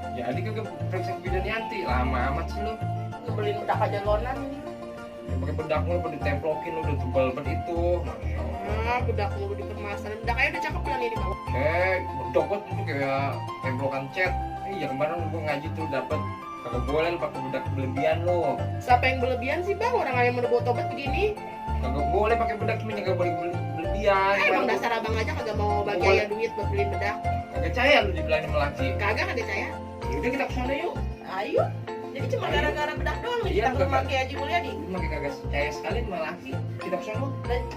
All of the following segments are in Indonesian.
Jadi kagak periksa bidan Yanti, lama amat sih lu. Ngebeliin bedak aja lonan ini. Ya, pakai bedak lu udah ditemplokin udah tebal banget itu. Bedak lu di kemasan. Bedaknya udah cakep kan ini bawah. Bedak gua tuh kayak templokan cat. Iya kemarin gua ngaji tuh dapet. Kagak boleh lu pakai bedak berlebihan lu. Siapa yang berlebihan sih bang? Orang yang mau buat obat begini. Kagak boleh pakai bedak, cuma kagak boleh berlebihan. Emang dasar abang aja kagak mau bagi Boleh. ayah duit buat beliin bedak. Kagak percaya lu dibilangin sama laki. Kagak ada saya. Yaudah kita kesana yuk. Ayo. Jadi cuma Ayo. gara-gara bedak doang Iya, kita ke rumah kagak. Kiai Haji Mulyadi. Cuma kagak percaya sekali sama laki. Kita kesana.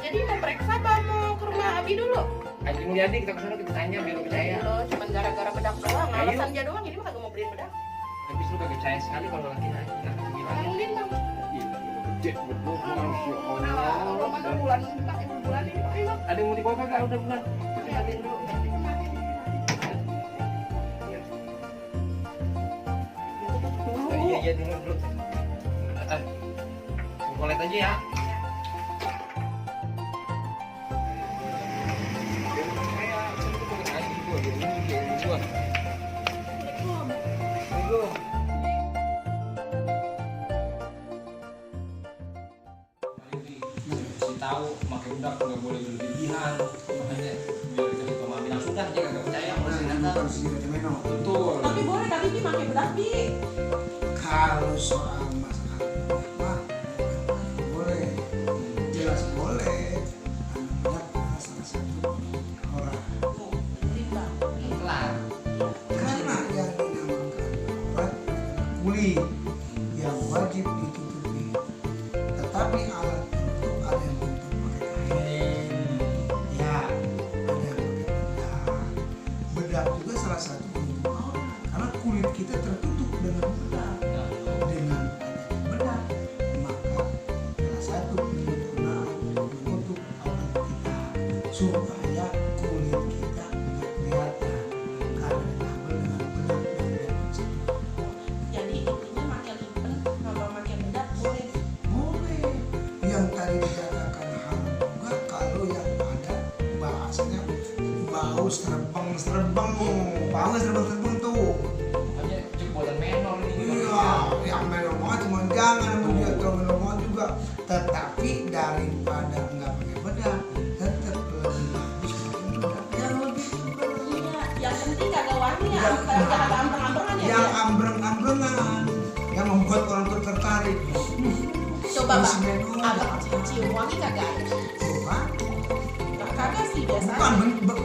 Jadi mau periksa apa mau ke rumah Abi dulu? Haji Mulyadi kita kesana kita tanya biar lu percaya. Lo cuma gara-gara bedak doang, Ayo. alasan dia doang jadi mah kagak mau beliin bedak. Habis lu kagak percaya sekali kalau laki nanya. Bangunin bang. Gila, gede betul, masya Nah, Allah. Ramadan bulan bulan ini Pak. Ayo, Ada yang mau dibawa kagak? Udah bulan. lihatin dulu. Iya dulu. Kolet aja ya. Tahu pakai bedak nggak boleh berlebihan, makanya biar kita pemahamin sudah dia nggak percaya masih datang. Betul. Tapi boleh kali ini pakai bedak bi. Kalau soal masalah apa boleh, jelas boleh. Anak bedak salah satu orang. Kelar. Karena yang dinamakan aurat kulit yang wajib ditutupi. Tetapi alat untuk ada yang untuk pakai kain, ya ada yang pakai bedak. Bedak juga salah satu bentuk aurat karena kulit kita tertutup dengan bedak. Dengan adanya bedak maka salah satu penyempurnaan untuk aurat kita supaya kulit kita tidak kelihatan karena ditambal dengan bedak dan bedak tersebut. Jadi intinya pakai limpen sama pakai bedak boleh. Boleh. Yang tadi dikatakan haram juga kalau yang ada bahasanya bau serebeng, bau serebeng tuh. Makanya jebolan menor nih. Iya, yang menor cuma jangan dia kalau menor juga. Tetapi daripada nggak pakai bedak, tetap lebih bagus pakai bedak yang lebih tebal. Iya, yang penting kagak wangi ya, Yang- kagak ambreng-ambrengan ya. Yang Bi? ambreng-ambrengan, yang membuat orang tuh tertarik. Coba bang, Menor, abang cium wangi kagak ada. coba. Kagak sih biasa. Bukan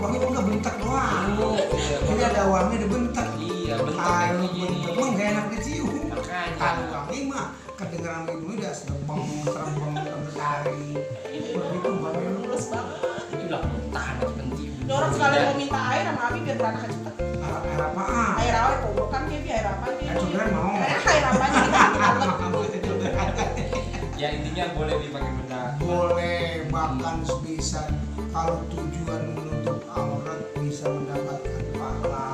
wangi bukan bentak doang. Jadi ada wangi ada bentak. Iya, bentar kayak Kalau gini. bentak mah nggak enak dicium. Makanya. Kalau wangi mah kedengeran itu udah serebeng tertarik. Begitu wangi Mulus banget. Itu udah tahan aja penting. Ini orang sekalian mau minta air sama Abi biar beranak cepet. air apaan? Air awet kobokan kayak bi air apa nih? Air cokelat mau. Air apa nih kita anget. Ya intinya boleh dipakai bedak. Boleh bahkan bisa kalau tujuan menutup aurat bisa mendapatkan pahala.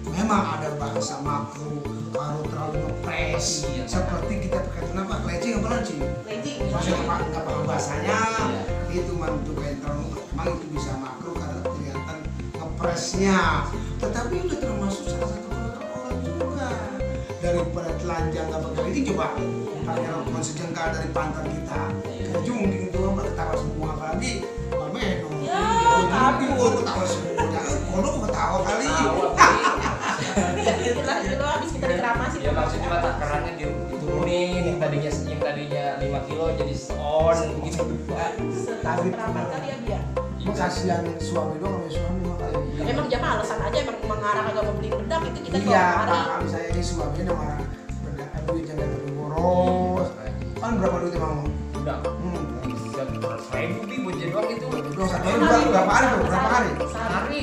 Memang ada bahasa makruh kalau terlalu ngepres. Iya. Seperti kita pakai apa? Lecing apa lecing? Lagi. Maksudnya nggak paham bahasanya. Iya. Itu mantu kayak terlalu memang itu bisa makruh karena kelihatan ngepresnya. Tetapi itu termasuk salah satu penutup aurat juga. Daripada telanjang nggak pakai lecing coba pakai rokok sejengkal dari pantat kita. Kayak jungking itu apa ketawa semua apalagi Meno. Ya, kabur ketawa semua. Kalau ketawa kali. Itulah dulu habis kita dikeramasin. Ya maksudnya mah takarannya diturunin yang tadinya 5 kilo jadi on gitu. Tapi Berapa kali ya dia? kasihan suami doang sama suami makanya. Emang dia mah alasan aja emang mengarah kagak mau beli bedak itu kita Iya, keluar hari. paham saya ini suaminya marah. Duit jangan lebih boros. Kan berapa duit emang? Udah. Seribu bi buat jadi doang itu. Satu hari berapa hari tuh? Berapa hari? Sehari.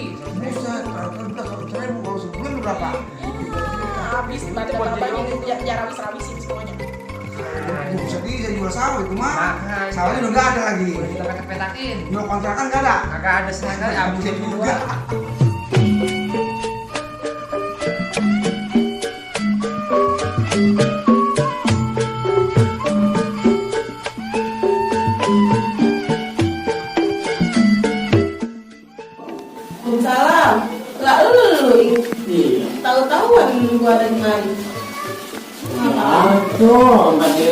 kontrakin. Yo kontrakan gak ada. Kagak ada setengah kali habisin juga. Salam. Lah lu Iya. tahu-tahuan gua ada di mari. Aduh, tadi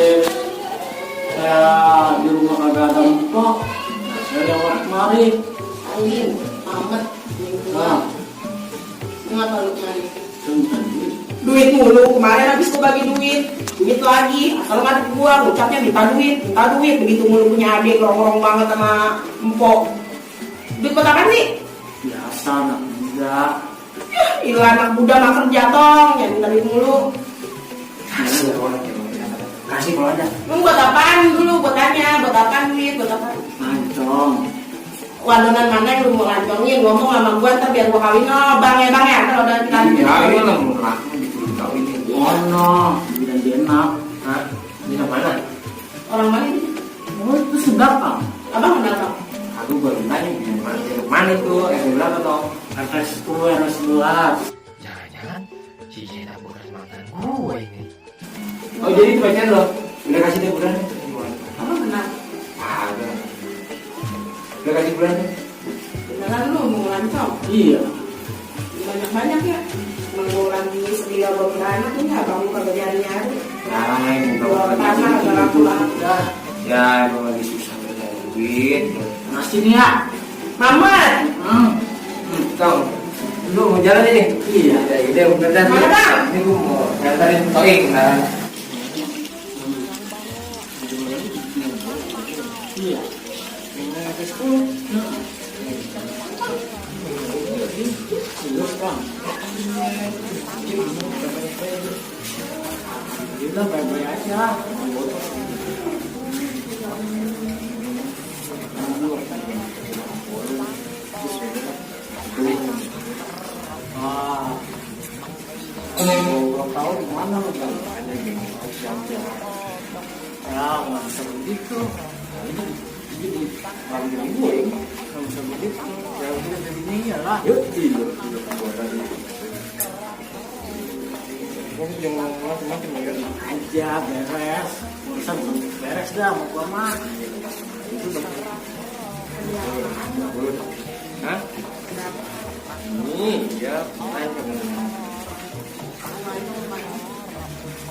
saya di rumah kagak ada empok. Saya lewat kemari. Angin, amat. Nah, Ngapa lu mari? Duit mulu, kemarin habis gua bagi duit lagi, kalau nggak ada gua, ucapnya minta duit, begitu mulu punya adik, lorong banget sama empok. Duit buat apa sih? biasa anak muda. Ilah anak muda mah kerja tong, yang dari mulu. Kasih kalau ada. Lu buat apaan dulu, buat apaan duit, buat apaan? Mancong. Wadonan mana yang lu mau ngancongin, ngomong sama gua ntar biar gua kawin, no, bang ya, kalau udah dikawin. Ya ini lah murahnya ditulis kawin ini. Oh no, bilang dia enak. Hah? Ini mana? Orang mana ini? Oh itu sedap kan? Abang kenapa? Aku baru nanya mana itu? Berapa toh? RS 10, RS 11. Jangan-jangan si Zena bekas mantan gue ini. Oh jadi itu pacar lo? Udah kasih dia bulan? Abang kenapa? Ada. Udah kasih bulan? Beneran lu mau ngelancong? Iya. Banyak-banyak ya. Mau lagi sedia bawa anak ini abang lu kagak nyari-nyari. Nah, ini Jual tanah agak laku-laku. Ya, emang lagi susah bercari duit. Nasi nih ya. Mamat! Kau, lu mau jalan ini? Iya. Ya, udah, bener dah. Mana, Bang? Ini gua mau nganterin toing. Nah, Iya. RS 10. Terus bang. Kita baik-baik aja. Ah, belum tahu di mana lo kan? Ada yang siapa? Ya, nggak bisa begitu. Jadi panggil gue, nggak bisa begitu. Ya udah begini ya lah. Yuk, tidur gue tadi. Gue jangan macam-macam ya. Aja beres, urusan beres dah mau gua mah. Itu hah? Ini ya, main kan.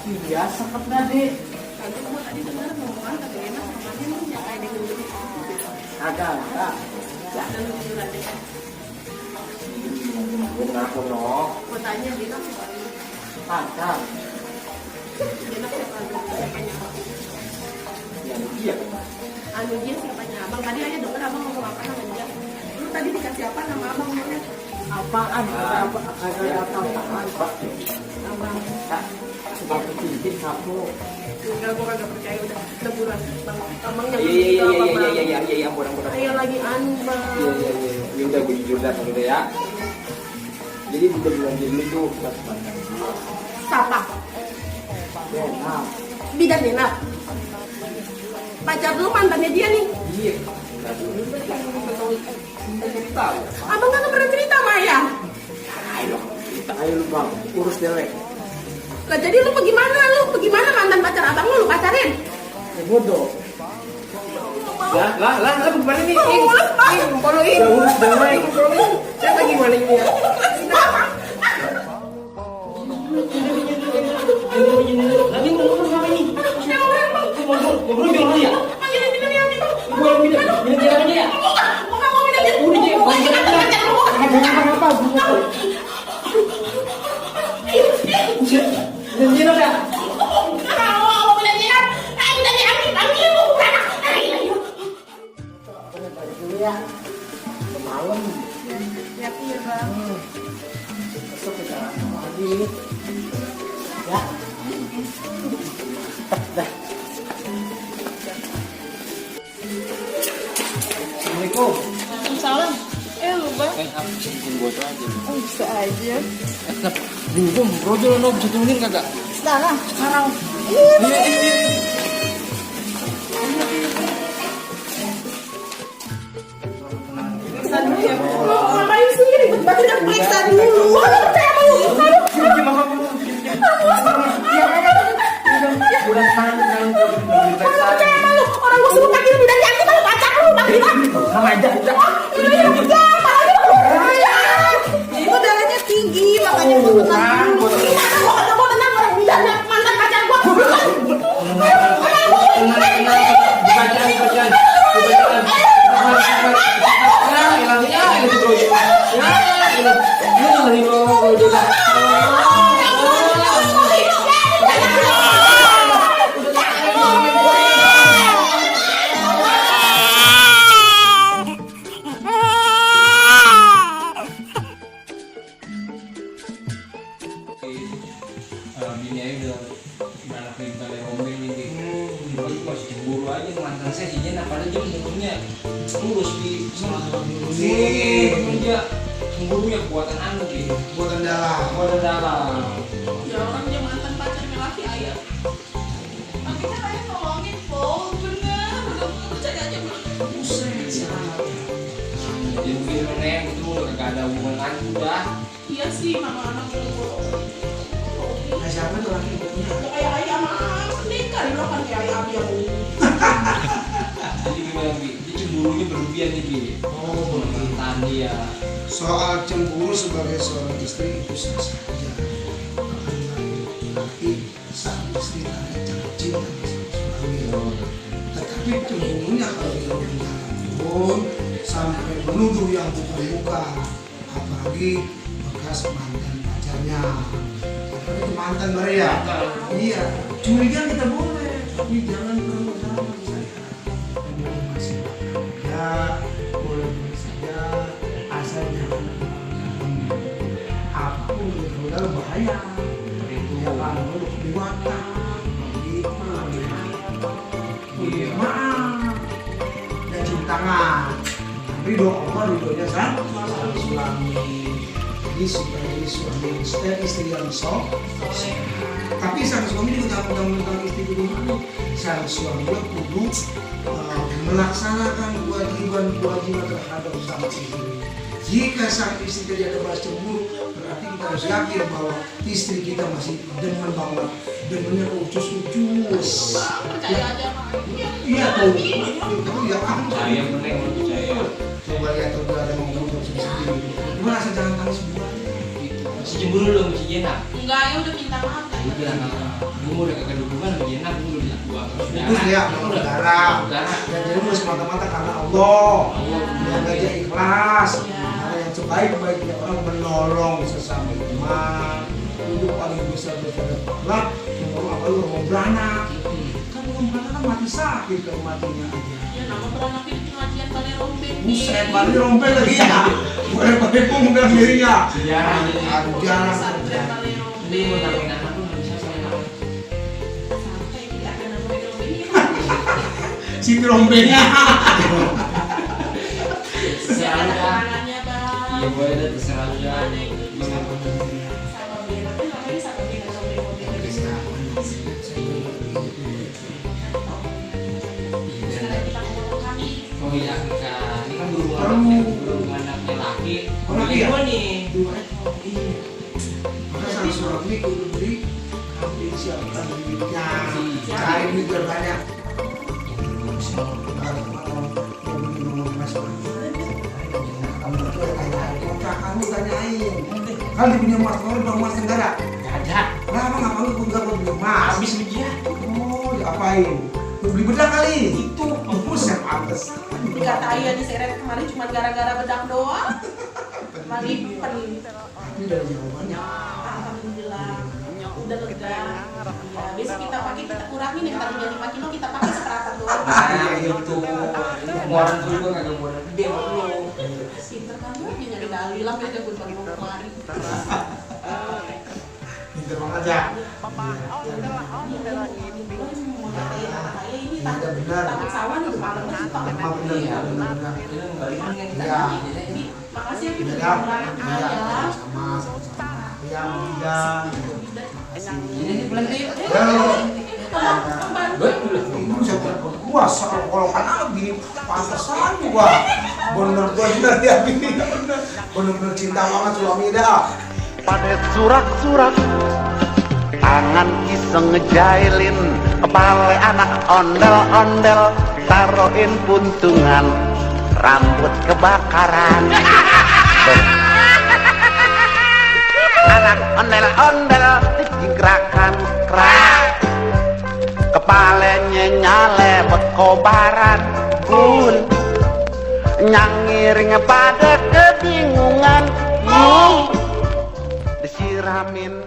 biasa kan tadi. Kagak. Gue ngaku no. Gua tanya dia Kagak. Ya, dia. anu dia siapanya abang tadi aja denger abang ngomong apa sama dia. Lu tadi dikasih apa nama abang namanya? Apaan? Kagak apa-apaan Pak. Abang. Sebab bikin kamu. Enggak, gua kagak percaya udah teguran bang. Abang yang Iya, ampun. Saya lagi anu bang. Iya. Ya udah gue jujur dah dulu ya. Jadi udah bilang dulu tuh buat mantan gua. Siapa? Nah, Bidan Denap. Pacar lu mantannya dia nih. Iya. Enggak dulu kan cerita. Abang kagak pernah cerita sama ayah. ayo lu bang, urus delek. Lah jadi lu bagaimana mantan pacar abang lu pacarin? Ya bodoh. Lah, bagaimana nih? Mulus bang. Kalau ini urus damai. Siapa gimana ini ya? Lagi ngomong sama ini. Ngobrol jangan ya. Minum ya. Apa? Minum ya. Malam. Iya bang. Besok kita lagi. Ya. Dah. Assalamualaikum. Salam. Lu bang. Apa sih bikin gua tuh aja. Oh, bisa aja. Belum, brojol no bisa turunin kagak? Sekarang. Iya. Lo ngapain sih ribet-ribet udah periksa dulu. Lo percaya sama lu? Udah sekarang Percaya sama lu? Orang gue suruh kaki lebih dari aku kalau pacar lu, Bang Rima. sama aja. Gue darahnya tinggi, makanya gue tenang dulu. Gimana gue tenang orang bilangnya mantan pacar gue. Bini aja udah mana perintah dari rombeng ini. Lagi masih cemburu aja mantan saya sih Jen, padahal dia cemburunya lurus di dia cemburunya buatan anu gitu, buatan dalam. Ya orang dia mantan pacar laki ayah. Makanya ayah nolongin po, bener. Udah percaya aja bang. Buset siapa ya? Jadi begitu neng itu udah gak ada hubungan lagi udah. Iya sih, mama anak dulu. Nah siapa tuh laki punya? Kayak ayah mah nikah di belakang kayak ayah abi yang ini. Jadi gimana Bi? Dia cemburunya berlebihan nih Bi. Oh, Mantan dia. soal cemburu sebagai seorang istri itu sah saja. Laki saat istri tanya cara cinta sama suami. Tetapi cemburunya kalau dilakukan pun sampai menuduh yang bukan, apalagi bekas mantan pacarnya. Apalagi itu mantan Maria. Iya, curiga kita boleh, tapi jangan terlalu dalam saya. Boleh masih ya, boleh saja, asal jangan apapun itu terlalu dalam bahaya. Ya kan, untuk diwata, maaf, dan cium tangan. Tapi doa Allah ridhonya sama suami. Jadi sebagai suami istri yang sok. Tapi sang suami juga tentang istri di rumah. Sang suami kudu melaksanakan kewajiban terhadap sang istri. Jika sang istri tidak ada balas cemburu, berarti kita harus yakin bahwa istri kita masih demen banget, demennya ucus-ucus. Percaya aja sama ayah. Iya tuh, itu ya aku Saya meneng percaya. coba lihat tuh ada ngomong sendiri. Gua rasa jangan tangis berdua. Masih cemburu lu masih Jena. Enggak, ya udah minta maaf kan. Udah, gue mau udah kagak dukungan sama Jena, gue udah bilang gua Itu ya, saudara. Dan jadi mulai semata-mata karena Allah. Yang aja ikhlas. Karena yang sebaik-baiknya orang menolong sesama teman. Itu paling besar daripada pahala. Menolong apa lu mau beranak. Kan belum beranak kan mati sakit kalau matinya aja. Ya nama beranak itu pengajian balai rombeng. Buset, balik rompel lagi ya. Boleh pun bilang dirinya. Jarang jadi. Aduh, jarang. Pesantren balai Ini mau rombeng. tampilin anak lu nggak bisa saya. Sampai tidak ada nama balai rombeng. Siti rompelnya. Terserah Ada lu dah. kenangannya bang. Iya boleh dah terserah lu dah. Ada itu sama beda. Tapi namanya sama beda rombeng-rombeng. Sekarang kita ngomong kami. Oh iya kan, ini kan berhubungan anaknya laki. Oh, laki ya? Gua nih. Maka sang suami kudu beli kambing siapkan duitnya. Cari duit biar banyak. Kamu tanyain, kan di punya mas kamu bang mas negara. Gak ada. Kenapa nggak kamu pun gak beli emas? Habis dia. Oh, diapain? Beli bedak kali. Itu, buset pantes. Dikata ayah diseret kemarin cuma gara-gara bedak doang. Malipen. Ini dari jawabannya. Alhamdulillah. Udah lega. Ya, besok kita pakai, kita kurangin yang tadinya 5 kilo kita pakai seperempat doang. Nah itu. Orang tua gua kagak mau gede sama lu. Pinter kan lu dia nyari dalil lah beda gue baru mau kemarin. Pinter banget ya. Ini Iya, benar. takut sawah nih malam Emang banget. bener Iya. ya, bener. Itu balikan kan kita. Iya. Jadi makasih ya kita Iya, beranak iya, ayah. sama-sama. Yang tidak. Ini nih bulan tadi. Pembantu. Ini bisa berkuasa kalau kan gini pantesan gua. Bener-bener ya Bini, bener-bener cinta banget suami dah. Pada surak-surak tangan iseng ngejailin, kepala anak ondel-ondel, taruhin puntungan, rambut kebakaran. Anak ondel-ondel digerakkan kerak, kepalanya nyale berkobaran pun, nyangiring pada kebingungan, disiramin